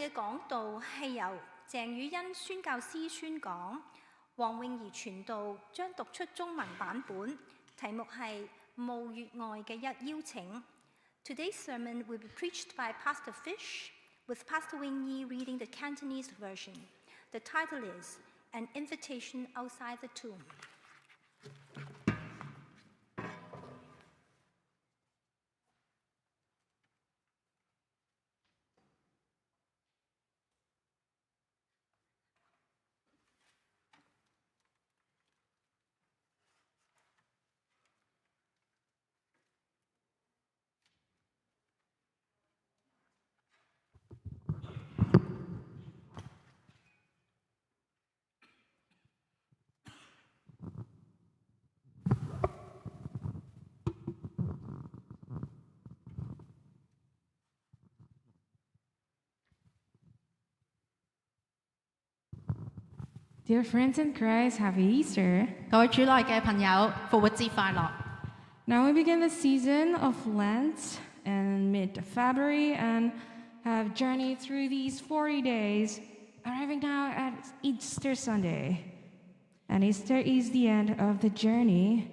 嘅講道係由鄭宇欣宣教師宣講，黃詠儀傳道將讀出中文版本，題目係冒月外嘅一邀請。Today's sermon will be preached by Pastor Fish, with Pastor Wing Yi reading the Cantonese version. The title is An Invitation Outside the Tomb. Dear friends in Christ, happy Easter. 各位主內嘅朋友，復活節快樂！ Now we begin the season of Lent in mid-February and have journeyed through these 40 days, arriving now at Easter Sunday. And Easter is the end of the journey,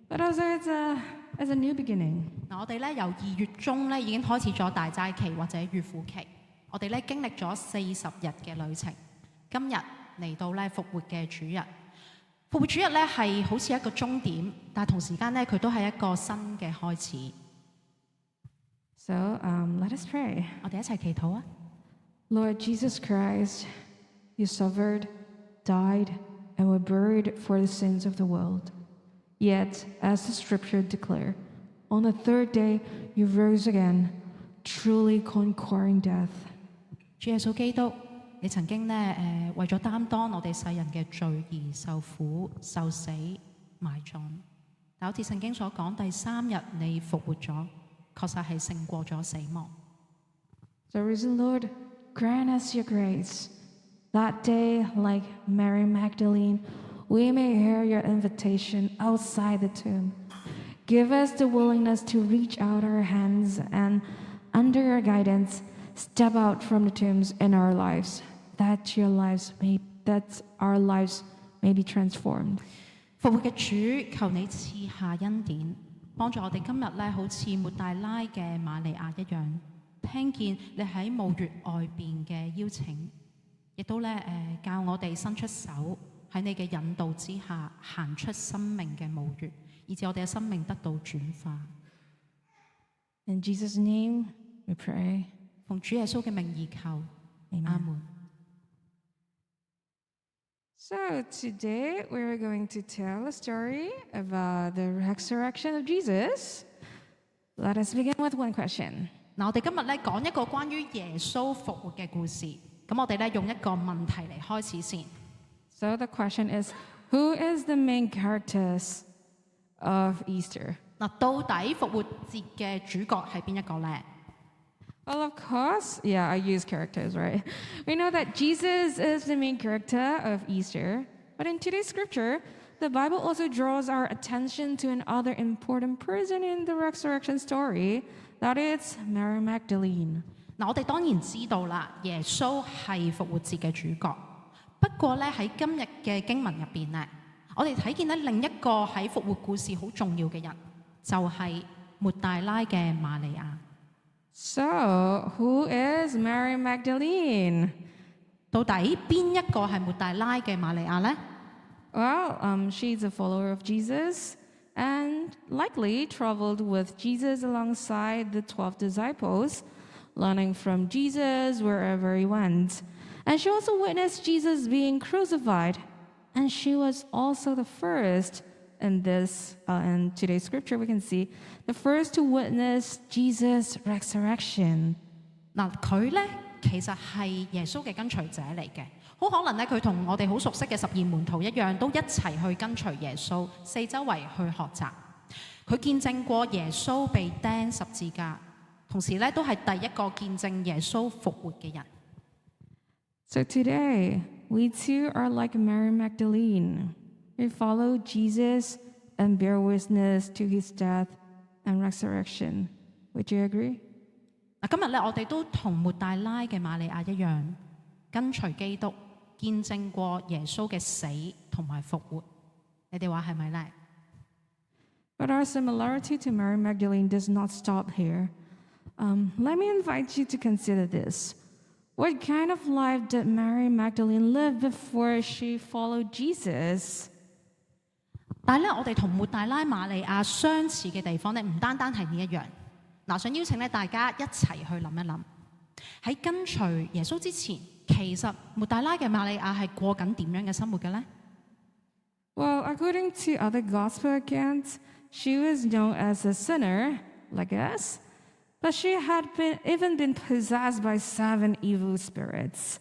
but also it's a new beginning. 我哋咧由2月中咧已經開始咗大齋期或者預苦期，我哋咧經歷咗40日嘅旅程，今日嚟到咧復活嘅主日。復活主日咧係好似一個終點，但係同時間咧佢都係一個新嘅開始。So let us pray. 我哋一齊祈禱啊！ Lord Jesus Christ, you suffered, died, and were buried for the sins of the world. Yet, as the scripture declare, on the third day you rose again, truly conquering death. 主耶穌基督，你曾經咧為咗擔當我哋世人嘅罪而受苦、受死、埋葬。但好似聖經所講，第3日你復活咗，確實係勝過咗死亡。 So, risen Lord, grant us your grace. That day, like Mary Magdalene, we may hear your invitation outside the tomb. Give us the willingness to reach out our hands and, under your guidance, step out from the tombs in our lives, that our lives may be transformed. 復活嘅主，求你賜下恩典，幫助我哋今日咧，好似抹大拉嘅瑪利亞一樣，聽見你喺墓穴外邊嘅邀請，亦都教我哋伸出手，喺你嘅引導之下行出生命嘅墓穴，以致我哋嘅生命得到轉化。 In Jesus' name, we pray. 奉主耶穌嘅名而求， Amen. 阿門。 So today we're going to tell a story about the resurrection of Jesus. Let us begin with one question. 嗱，我哋今日咧講一個關於耶穌復活嘅故事。咁我哋咧用一個問題嚟開始先。 So the question is, who is the main characters of Easter? 嗱，到底復活節嘅主角係邊一個咧？ Well, of course, yeah, I use characters, right? We know that Jesus is the main character of Easter, but in today's scripture, the Bible also draws our attention to another important person in the resurrection story, that is Mary Magdalene. 嗱，我哋當然知道啦，耶穌係復活節嘅主角。不過咧喺今日嘅經文入邊咧，我哋睇見咧另一個喺復活故事好重要嘅人，就係抹大拉嘅瑪利亞。 So, who is Mary Magdalene? 到底邊一個係抹大拉嘅瑪利亞呢？ Well, she's a follower of Jesus and likely traveled with Jesus alongside the 12 disciples, learning from Jesus wherever he went. And she also witnessed Jesus being crucified. And she was also the first in today's scripture, we can see, the first to witness Jesus' resurrection. 嗱，佢咧其實係耶穌嘅跟隨者嚟嘅，好可能咧佢同我哋好熟悉嘅12門徒一樣，都一齊去跟隨耶穌，四周圍去學習。佢見證過耶穌被釘十字架，同時咧都係第一個見證耶穌復活嘅人。 So today, we too are like Mary Magdalene. We follow Jesus and bear witness to his death and resurrection. Would you agree? 嗱，今日咧我哋都同抹大拉嘅瑪利亞一樣，跟隨基督，見證過耶穌嘅死同埋復活。你哋話係咪咧？ But our similarity to Mary Magdalene does not stop here. Let me invite you to consider this. What kind of life did Mary Magdalene live before she followed Jesus? 但係咧，我哋同抹大拉瑪利亞相似嘅地方咧，唔單單係呢一樣。嗱，想邀請咧大家一齊去諗一諗，喺跟隨耶穌之前，其實抹大拉嘅瑪利亞係過緊點樣嘅生活嘅咧？ Well, according to other gospel accounts, she was known as a sinner, like us, but she had even been possessed by 7 evil spirits.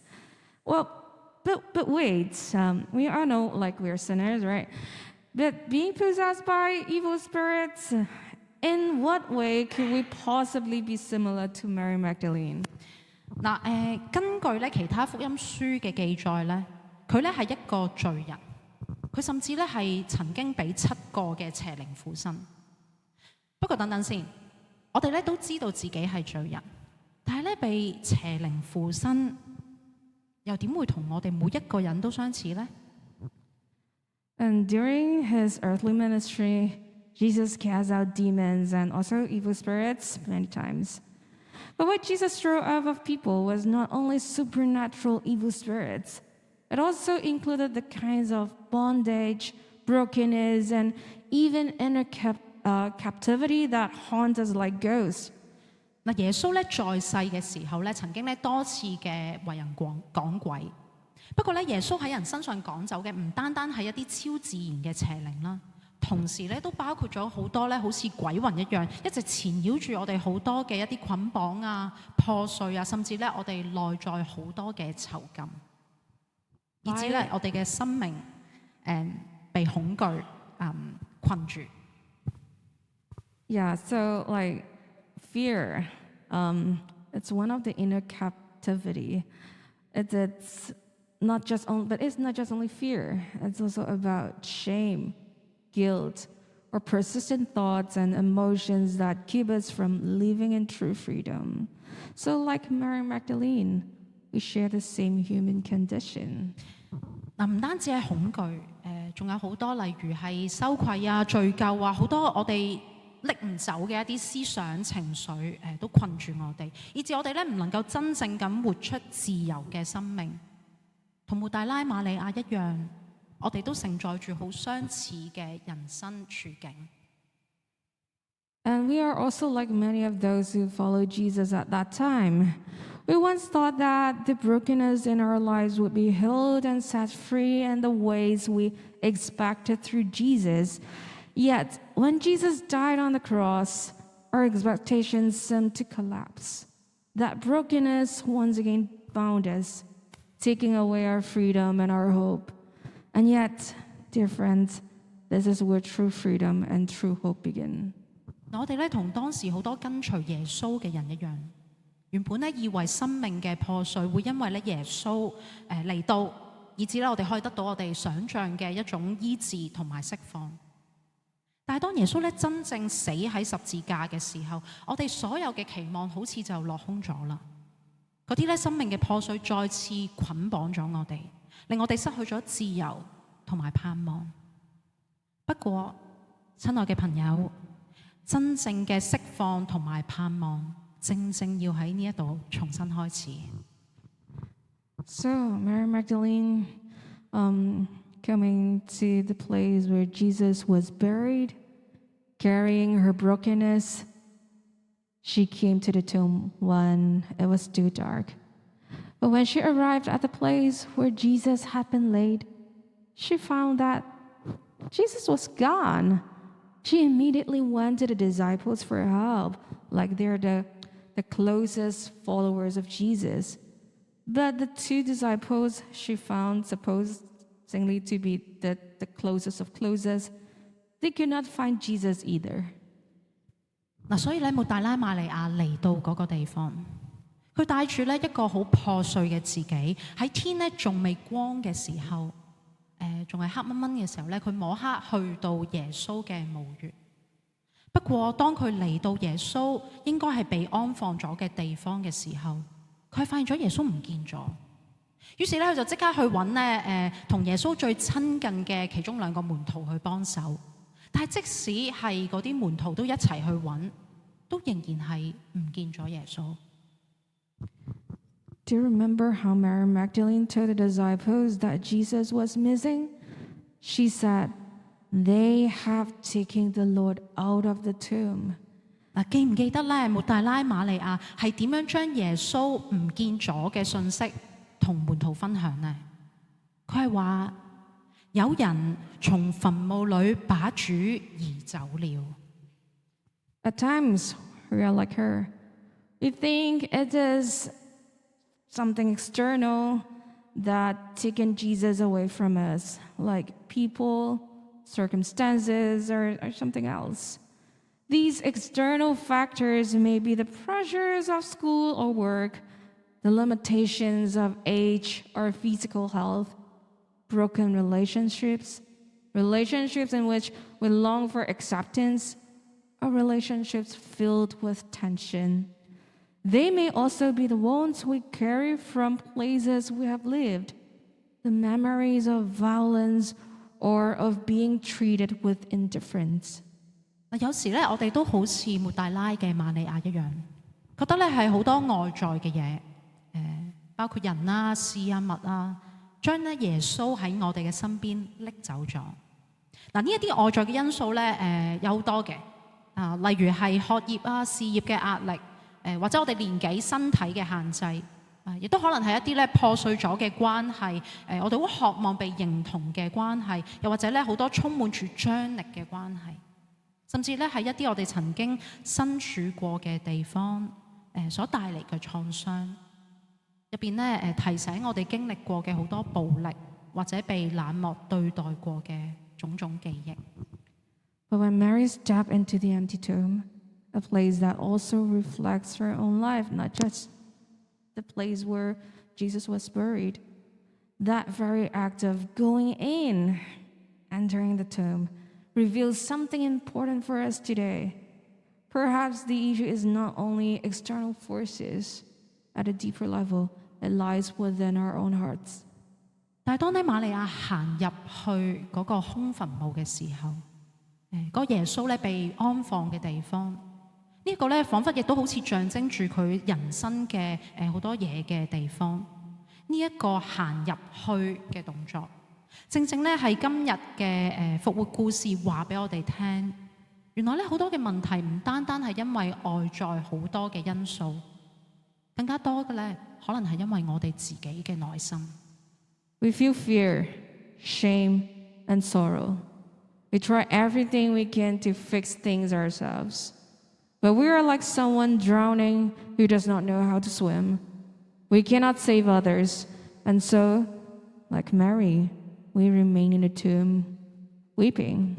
Well, but wait, we all know like we're sinners, right? But being possessed by evil spirits, in what way could we possibly be similar to Mary Magdalene? 嗱，根據咧其他福音書嘅記載咧，佢咧係一個罪人，佢甚至咧係曾經俾7個嘅邪靈附身。不過等等先，我哋咧都知道自己係罪人，但係咧被邪靈附身，又點會同我哋每一個人都相似呢？ And during his earthly ministry, Jesus cast out demons and also evil spirits many times. But what Jesus drove out of people was not only supernatural evil spirits, it also included the kinds of bondage, brokenness, and even inner captivity that haunt us like ghosts. 嗱，耶穌咧在世嘅時候咧，曾經咧多次嘅為人趕鬼。不過咧，耶穌喺人身上趕走嘅唔單單係一啲超自然嘅邪靈啦，同時咧都包括咗好多咧好似鬼魂一樣，一直纏繞住我哋好多嘅一啲捆綁啊、破碎啊，甚至咧我哋內在好多嘅囚禁，以至咧我哋嘅生命被恐懼困住。Yeah, so like fear, it's one of the inner captivity. It's not just only, but it's not just only fear. It's also about shame, guilt, or persistent thoughts and emotions that keep us from living in true freedom. So, like Mary Magdalene, we share the same human condition. 嗱，唔單止係恐懼，仲有好多例如係羞愧啊、罪疚啊，好多我哋拎唔走嘅一啲思想情緒，都困住我哋，以致我哋咧唔能夠真正咁活出自由嘅生命。同抹大拉瑪利亞一樣，我哋都承載住好相似嘅人生處境。And we are also like many of those who followed Jesus at that time. We once thought that the brokenness in our lives would be healed and set free in the ways we expected through Jesus. Yet, when Jesus died on the cross, our expectations seemed to collapse. That brokenness once again bound us, taking away our freedom and our hope. And yet, dear friends, this is where true freedom and true hope begin. 我哋咧同當時好多跟隨耶穌嘅人一樣，原本咧以為生命嘅破碎會因為咧耶穌嚟到，以致咧我哋可以得到我哋想像嘅一種醫治同埋釋放。但係當耶穌咧真正死喺十字架嘅時候，我哋所有嘅期望好似就落空咗啦。嗰啲咧生命嘅破碎再次捆綁咗我哋，令我哋失去咗自由同埋盼望。不過，親愛嘅朋友，真正嘅釋放同埋盼望，正正要喺呢一度重新開始。So, Mary Magdalene, coming to the place where Jesus was buried, carrying her brokenness, she came to the tomb when it was too dark. But when she arrived at the place where Jesus had been laid, she found that Jesus was gone. She immediately went to the disciples for help, like they're the closest followers of Jesus. But the 2 disciples she found supposedly to be the closest of closest, they could not find Jesus either. 嗱，所以咧，抹大拉瑪利亞嚟到嗰個地方，佢帶住咧一個好破碎嘅自己，喺天咧仲未光嘅時候，仲係黑掹掹嘅時候咧，佢摸黑去到耶穌嘅墓穴。不過當佢嚟到耶穌應該係被安放咗嘅地方嘅時候，佢發現咗耶穌唔見咗。於是咧，佢就即刻去揾咧同耶穌最親近嘅其中2個門徒去幫手。但係即使係嗰啲門徒都一齊去揾，都仍然係唔見咗耶穌。Do you remember how Mary Magdalene told the disciples that Jesus was missing? She said, "They have taken the Lord out of the tomb." 嗱，記唔記得咧？抹大拉瑪利亞係點樣將耶穌唔見咗嘅信息同門徒分享呢？佢係話有人從墳墓裏把主移走了。At times, we are like her. We think it is something external that taken Jesus away from us, like people, circumstances, or something else. These external factors may be the pressures of school or work, the limitations of age or physical health, broken relationships in which we long for acceptance, or relationships filled with tension. They may also be the wounds we carry from places we have lived, the memories of violence or of being treated with indifference. 有時咧，我哋都好似抹大拉嘅瑪利亞一樣，覺得咧係好多外在嘅嘢，包括人啊、事啊、物啊，將咧耶穌喺我哋嘅身邊拎走咗。嗱，呢一啲外在嘅因素咧，有好多嘅，例如係學業啊、事業嘅壓力，或者我哋年紀、身體嘅限制，亦都可能係一啲咧破碎咗嘅關係，我哋好渴望被認同嘅關係，又或者咧好多充滿住張力嘅關係。甚至咧係一啲我哋曾經身處過嘅地方，所帶嚟嘅創傷入邊咧，提醒我哋經歷過嘅好多暴力或者被冷漠對待過嘅種種記憶。But when Mary stepped into the empty tomb, a place that also reflects her own life, not just the place where Jesus was buried, that very act of going in, entering the tomb, reveals something important for us today. Perhaps the issue is not only external forces. At a deeper level, it lies within our own hearts. 但係當咧瑪利亞行入去嗰個空墳墓嘅時候，嗰耶穌咧被安放嘅地方，呢個咧彷彿亦都好似象徵住佢人生嘅好多嘢嘅地方。呢一個行入去嘅動作，正正咧係今日嘅復活故事話俾我哋聽，原來咧好多嘅問題唔單單係因為外在好多嘅因素，更加多嘅咧可能係因為我哋自己嘅內心。We feel fear, shame, and sorrow. We try everything we can to fix things ourselves. But we are like someone drowning who does not know how to swim. We cannot save others, and so, like Mary, we remain in the tomb, weeping.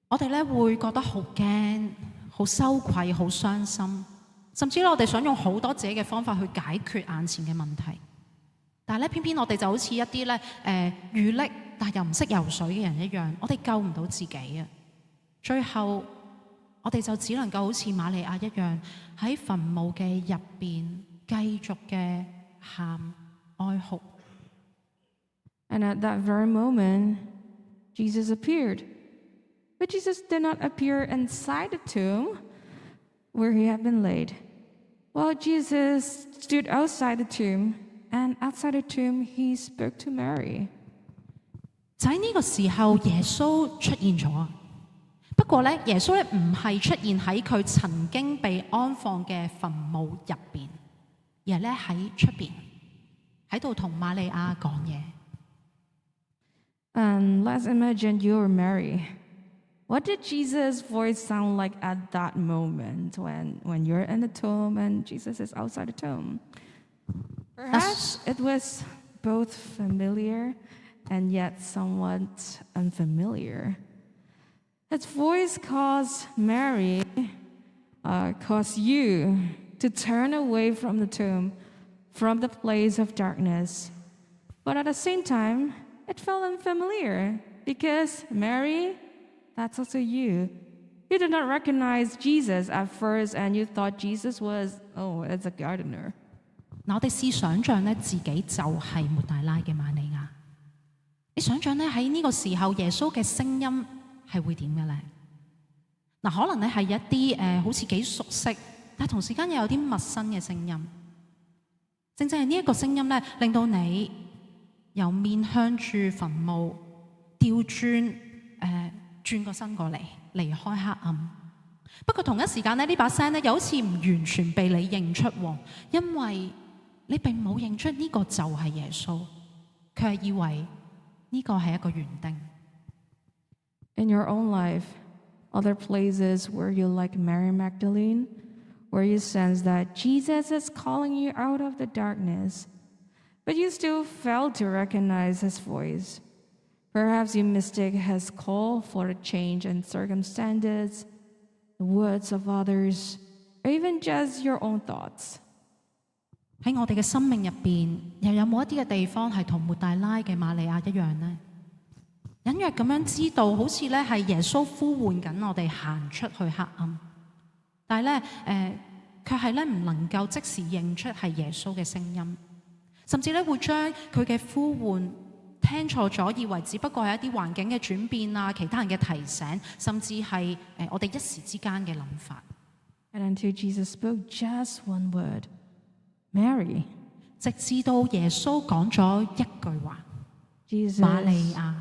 我哋咧會覺得好驚、好羞愧、好傷心，甚至咧我哋想用好多自己嘅方法去解決眼前嘅問題。但係咧，偏偏我哋就好似一啲咧遇溺但又唔識游水嘅人一樣，我哋救唔到自己啊！最後我哋就只能夠好似瑪利亞一樣喺墳墓嘅入邊繼續嘅喊哀哭。And at that very moment, Jesus appeared. But Jesus did not appear inside the tomb where he had been laid. While Jesus stood outside the tomb, and outside the tomb, he spoke to Mary. 就喺呢個時候，耶穌出現咗。不過咧，耶穌咧唔係出現喺佢曾經被安放嘅墳墓入邊，而係咧喺出邊，喺度同瑪利亞講嘢。And let's imagine you are Mary. What did Jesus' voice sound like at that moment when you're in the tomb and Jesus is outside the tomb? Perhaps it was both familiar and yet somewhat unfamiliar. His voice caused you to turn away from the tomb, from the place of darkness. But at the same time, it felt unfamiliar because Mary, that's also you. You did not recognize Jesus at first, and you thought Jesus was, oh, it's a gardener. 嗱，我哋試想像咧，自己就係抹大拉嘅瑪利亞。你想像咧喺呢個時候，耶穌嘅聲音係會點嘅咧？嗱，可能咧係一啲好似幾熟悉，但係同時間又有啲陌生嘅聲音。正正係呢一個聲音咧，令到你由面向住墳墓調轉個身過嚟，離開黑暗。不過同一時間咧，呢把聲咧又好似唔完全被你認出喎，因為你並冇認出呢個就係耶穌，佢係以為呢個係一個園丁。In your own life, other places where you like Mary Magdalene, where you sense that Jesus is calling you out of the darkness, but you still fail to recognize his voice. Perhaps you mistake his call for a change in circumstances, the words of others, or even just your own thoughts. 喺我哋嘅生命入邊，又有冇一啲嘅地方係同抹大拉嘅瑪利亞一樣呢？隱約咁樣知道，好似咧係耶穌呼喚緊我哋行出去黑暗，但係咧卻係咧唔能夠即時認出係耶穌嘅聲音，甚至咧會將佢嘅呼喚聽錯咗，以為只不過係一啲環境嘅轉變啊，其他人嘅提醒，甚至係我哋一時之間嘅諗法。And until Jesus spoke just one word, Mary, 直至到耶穌講咗一句話，瑪利亞。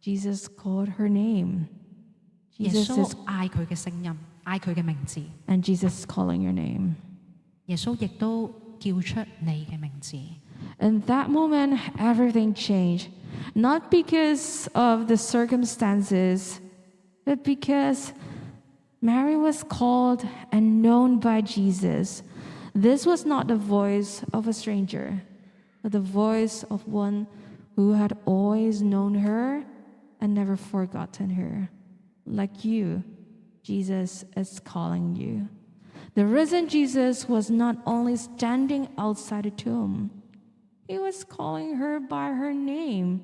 Jesus called her name. 耶 Jesus 穌 is, 嗌佢嘅聲音，嗌佢嘅名字。 and Jesus is calling your name. 耶穌亦都叫出你嘅名字。 In that moment, everything changed. Not because of the circumstances, but because Mary was called and known by Jesus. This was not the voice of a stranger, but the voice of one who had always known her and never forgotten her. Like you, Jesus is calling you. The risen Jesus was not only standing outside the tomb, he was calling her by her name,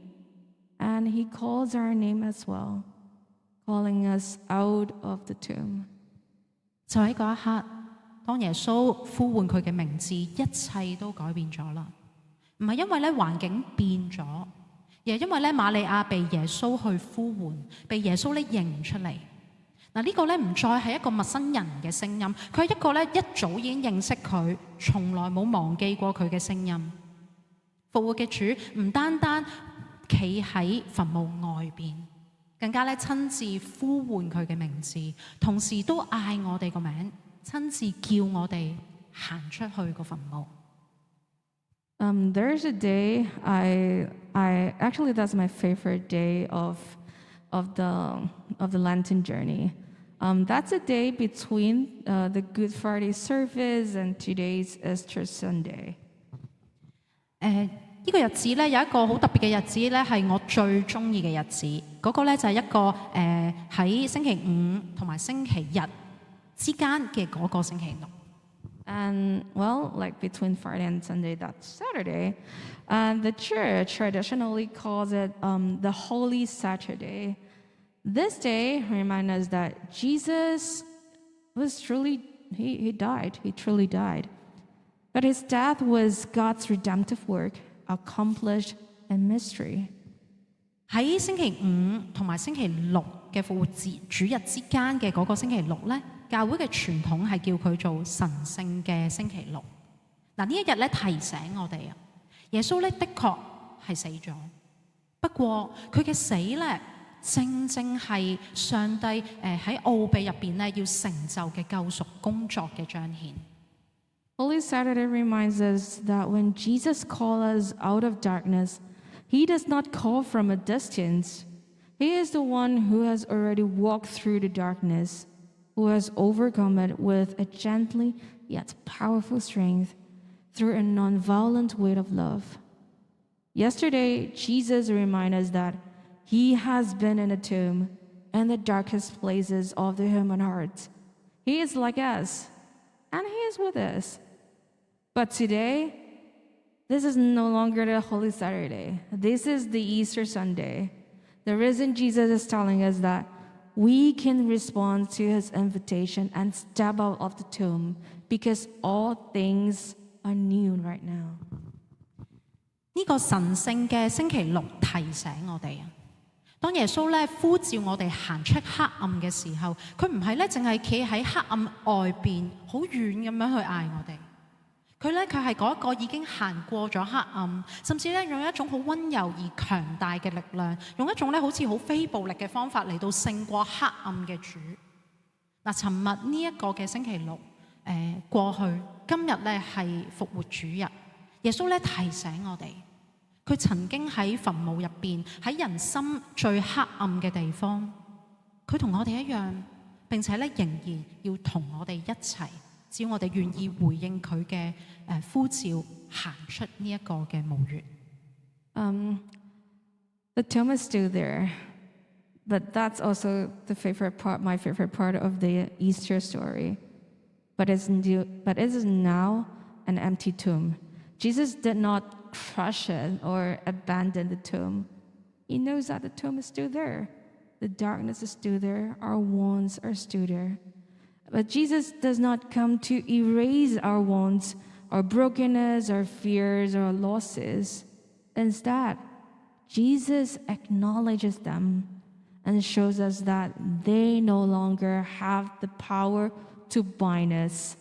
and he calls our name as well, calling us out of the tomb. 就喺嗰一刻，當耶穌呼喚佢嘅名字，一切都改變咗啦。唔係因為咧環境變咗，而係因為咧瑪利亞被耶穌去呼喚，被耶穌咧認出嚟。嗱，呢個咧唔再係一個陌生人嘅聲音，佢係一個咧一早已經認識佢，從來冇忘記過佢嘅聲音。復活嘅主唔單單企喺墳墓外邊，更加咧親自呼喚佢嘅名字，同時都嗌我哋個名，親自叫我哋行出去個墳墓。There's a day I actually that's my favorite day of the Lenten journey. That's a day between the Good Friday service and today's Easter Sunday. 呢個日子咧有一個好特別嘅日子咧，係我最中意嘅日子。嗰個咧就係一個喺星期五同埋星期日之間嘅嗰個星期六。And well, like between Friday and Sunday, that's Saturday. And the church traditionally calls it the Holy Saturday. This day reminds us that Jesus was truly, he died. He truly died. But his death was God's redemptive work, accomplished in mystery. 喺星期五同埋星期六嘅復活節主日之間嘅嗰個星期六咧，教會嘅傳統係叫佢做神聖嘅星期六。嗱，呢一日咧提醒我哋啊，耶穌咧的確係死咗，不過佢嘅死咧正正係上帝喺奧秘入邊咧要成就嘅救贖工作嘅彰顯。Holy Saturday reminds us that when Jesus calls us out of darkness, he does not call from a distance. He is the one who has already walked through the darkness, who has overcome it with a gently yet powerful strength through a non-violent weight of love. Yesterday, Jesus reminded us that he has been in a tomb in the darkest places of the human heart. He is like us, and he is with us. But today, this is no longer the Holy Saturday. This is the Easter Sunday. The risen Jesus is telling us that we can respond to his invitation and step out of the tomb because all things are new right now. 呢個神聖嘅星期六提醒我哋啊，當耶穌咧呼召我哋行出黑暗嘅時候，佢唔係咧淨係企喺黑暗外邊好遠咁樣去嗌我哋，佢係嗰一個已經行過咗黑暗，甚至咧用一種好溫柔而強大嘅力量，用一種咧好似好非暴力嘅方法嚟到勝過黑暗嘅主。嗱，尋日呢一個嘅星期六過去，今日咧係復活主日，耶穌咧提醒我哋。佢曾經喺墳墓入邊，喺人心最黑暗嘅地方，佢同我哋一樣，並且咧仍然要同我哋一齊，只要我哋願意回應佢嘅呼召，行出呢一個嘅墓穴。The tomb is still there, but that's also my favorite part of the Easter story. But it is now an empty tomb. Jesus did not crush it or abandon the tomb. He knows that the tomb is still there. The darkness is still there. Our wounds are still there. But Jesus does not come to erase our wounds, our brokenness, our fears, our losses. Instead, Jesus acknowledges them and shows us that they no longer have the power to bind us,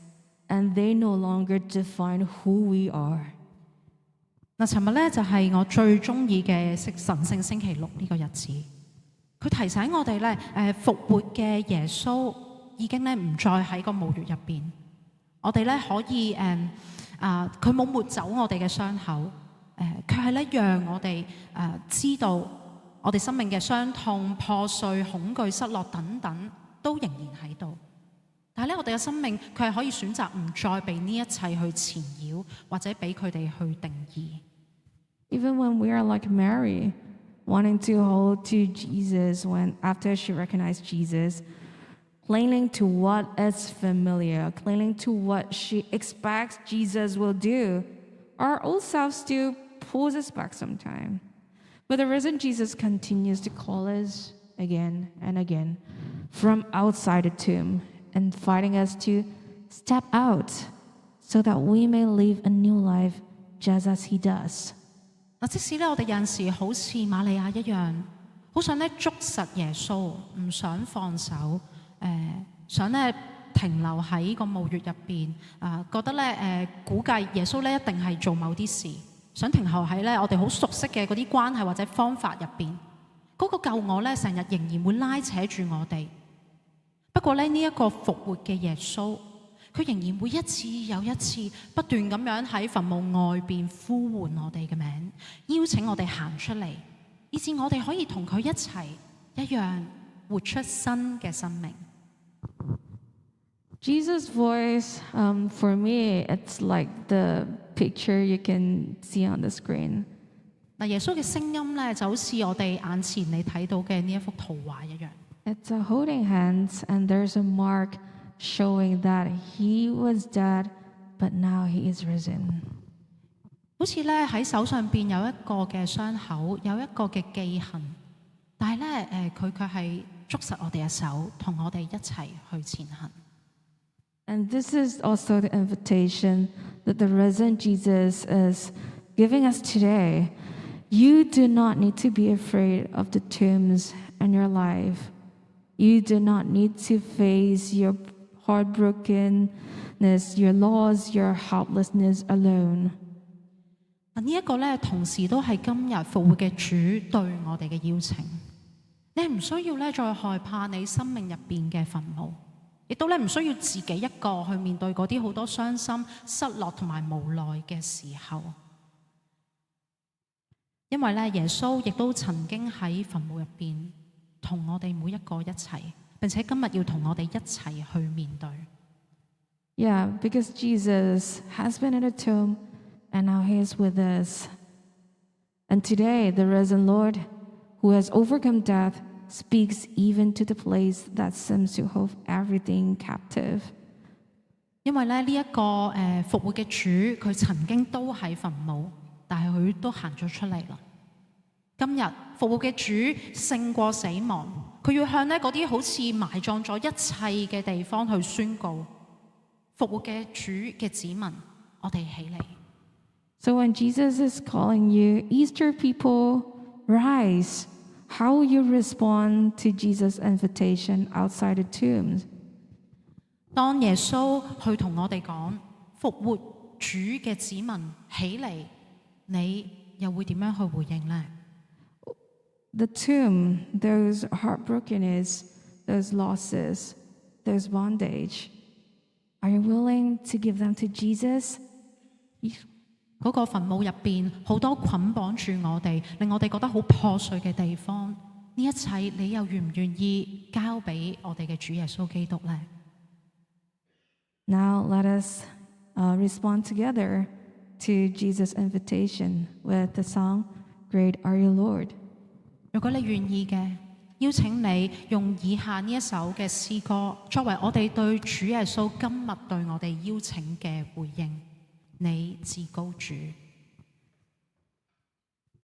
and they no longer define who we are. 嗱，尋日咧就係我最中意嘅神聖星期六呢個日子。佢提醒我哋咧，復活嘅耶穌已經咧唔再喺個墓穴入邊。我哋咧可以佢冇抹走我哋嘅傷口，佢係咧讓我哋知道我哋生命嘅傷痛、破碎、恐懼、失落等等都仍然喺度。但係咧，我哋嘅生命佢係可以選擇唔再被呢一切去纏繞，或者俾佢哋去定義。Even when we are like Mary, wanting to hold to Jesus after she recognized Jesus, clinging to what is familiar, clinging to what she expects Jesus will do, our old self still pulls us back sometime. But the risen Jesus continues to call us again and again from outside the tomb, inviting us to step out so that we may live a new life just as he does. 嗱，即使咧我哋有陣時好似瑪利亞一樣，好想咧捉實耶穌，唔想放手，想咧停留喺個墓穴入邊，覺得咧估計耶穌咧一定係做某啲事，想停留喺咧我哋好熟悉嘅嗰啲關係或者方法入邊，嗰個救我咧成日仍然會拉扯住我哋。不過咧呢一個復活嘅耶穌，佢仍然會一次又一次不斷咁樣喺墳墓外邊呼喚我哋嘅名，邀請我哋行出嚟，以致我哋可以同佢一齊一樣活出新嘅生命。Jesus' voice, for me, it's like the picture you can see on the screen. 嗱，耶穌嘅聲音咧就好似我哋眼前你睇到嘅呢一幅圖畫一樣。It's a holding hands, and there's a mark showing that he was dead, but now he is risen. 好似咧喺手上邊有一個嘅傷口，有一個嘅記痕，但係咧佢卻係捉實我哋嘅手，同我哋一齊去前行。And this is also the invitation that the risen Jesus is giving us today. You do not need to be afraid of the tombs in your life. You do not need to face your heartbrokenness, your loss, your helplessness alone. 呢一個咧，同時都係今日復活嘅主對我哋嘅邀請。你唔需要咧再害怕你生命入邊嘅墳墓，亦都咧唔需要自己一個去面對嗰啲好多傷心、失落同埋無奈嘅時候。因為咧，耶穌亦都曾經喺墳墓入邊同我哋每一個一齊，並且今日要同我哋一齊去面對。Yeah, because Jesus has been in the tomb and now he is with us. And today, the risen Lord, who has overcome death, speaks even to the place that seems to hold everything captive. 因為咧呢一個復活嘅主，佢曾經都喺墳墓，但係佢都行咗出嚟啦。今日復活嘅主勝過死亡，佢要向呢嗰啲好似埋葬咗一切嘅地方去宣告復活嘅主嘅子民，我哋起嚟。So when Jesus is calling you, Easter people, rise. How will you respond to Jesus' invitation outside the tombs? 當耶穌去同我哋講復活主嘅子民起嚟，你又會點樣去回應呢？ The tomb, those heartbrokenness, those losses, those bondage, are you willing to give them to Jesus? 嗰個墳墓入邊好多捆綁住我哋，令我哋覺得好破碎嘅地方，呢一切你又願唔願意交俾我哋嘅主耶穌基督呢？ Now let us respond together to Jesus' invitation with the song, Great Are You, Lord. 如果你願意嘅，邀請你用以下呢一首嘅詩歌，作為我哋對主耶穌今日對我哋邀請嘅回應。你至高主。